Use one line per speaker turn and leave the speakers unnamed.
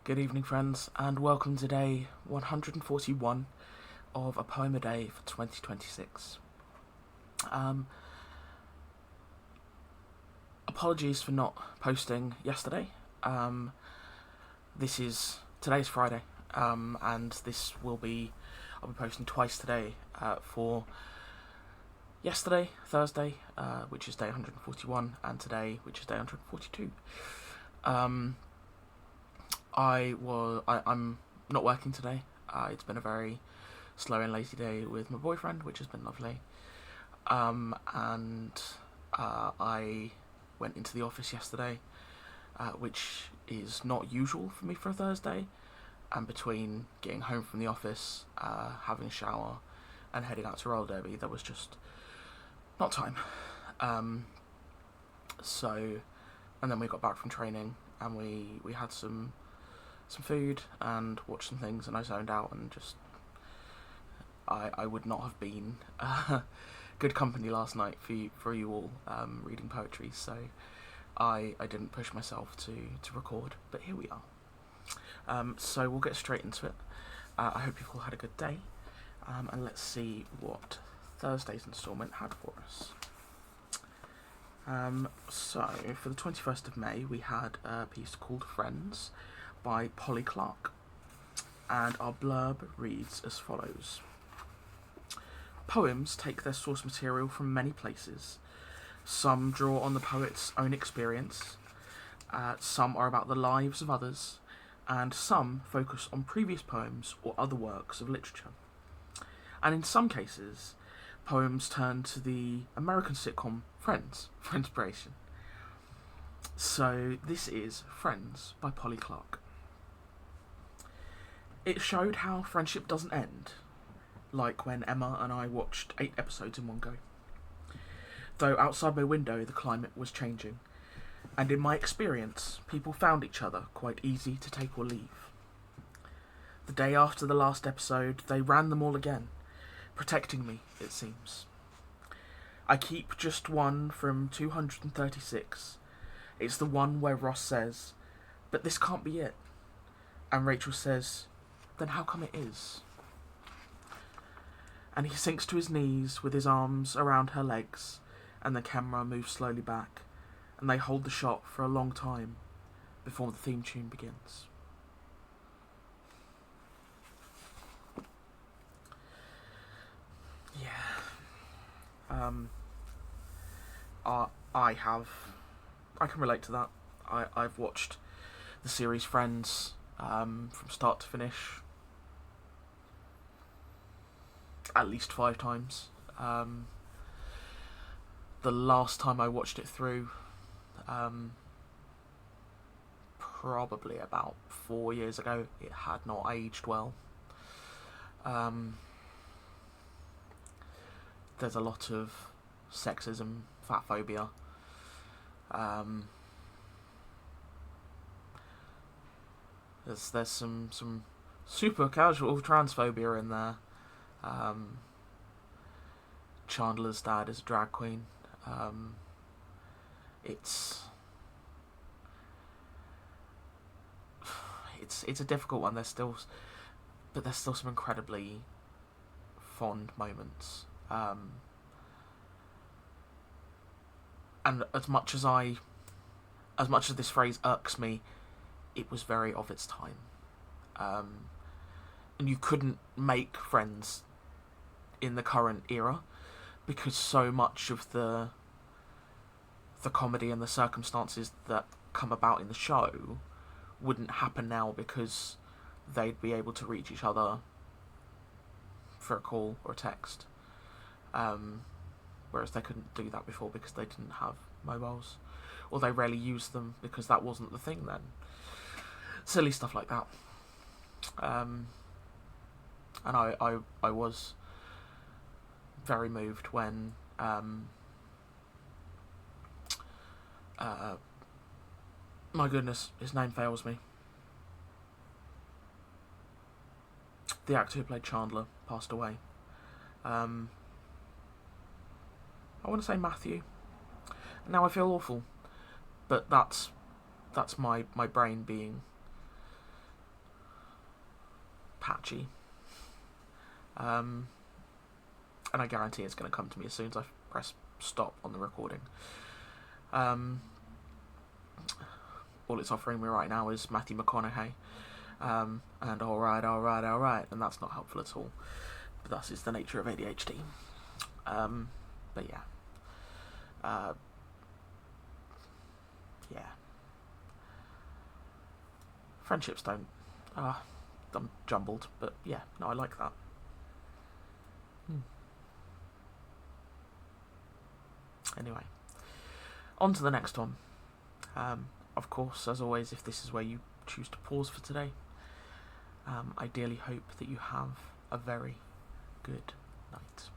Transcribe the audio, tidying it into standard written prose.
Good evening, friends, and welcome to day 141 of A Poem a Day for 2026. Apologies for not posting yesterday. Today's Friday, and I'll be posting twice today for yesterday, Thursday, which is day 141, and today, which is day 142. I'm not working today. It's been a very slow and lazy day with my boyfriend, which has been lovely. I went into the office yesterday, which is not usual for me for a Thursday. And between getting home from the office, having a shower, and heading out to roller derby, there was just not time. And then we got back from training, and we had some food and watched some things, and I zoned out and just I would not have been good company last night for you all reading poetry, so I didn't push myself to record, but here we are. So we'll get straight into it. I hope you've all had a good day, and let's see what Thursday's instalment had for us. So for the 21st of May we had a piece called Friends by Polly Clark, and our blurb reads as follows. Poems take their source material from many places. Some draw on the poet's own experience, some are about the lives of others, and some focus on previous poems or other works of literature. And in some cases, poems turn to the American sitcom Friends for inspiration. So this is Friends by Polly Clark. It showed how friendship doesn't end, like when Emma and I watched 8 episodes in one go. Though outside my window the climate was changing, and in my experience people found each other quite easy to take or leave. The day after the last episode they ran them all again, protecting me, it seems. I keep just one from 236. It's the one where Ross says, "But this can't be it." And Rachel says, "Then how come it is?" And he sinks to his knees with his arms around her legs, and the camera moves slowly back, and they hold the shot for a long time before the theme tune begins. Yeah. I can relate to that. I've watched the series Friends from start to finish at least 5 times. The last time I watched it through, probably about 4 years ago, it had not aged well. There's a lot of sexism, fat phobia. There's some super casual transphobia in there. Chandler's dad is a drag queen. It's a difficult one. There's still some incredibly fond moments. And as much as this phrase irks me, it was very of its time. And you couldn't make Friends in the current era because so much of the comedy and the circumstances that come about in the show wouldn't happen now because they'd be able to reach each other for a call or a text, whereas they couldn't do that before because they didn't have mobiles, or they rarely used them because that wasn't the thing then. Silly stuff like that. And I was very moved when my goodness, his name fails me. The actor who played Chandler passed away. I want to say Matthew. Now I feel awful, but that's my brain being patchy. And I guarantee it's going to come to me as soon as I press stop on the recording. All it's offering me right now is Matthew McConaughey. And alright, and that's not helpful at all. But thus is the nature of ADHD. But yeah. Yeah. Friendships don't. I'm jumbled, but yeah, no, I like that. Anyway, on to the next one. Of course, as always, if this is where you choose to pause for today, ideally hope that you have a very good night.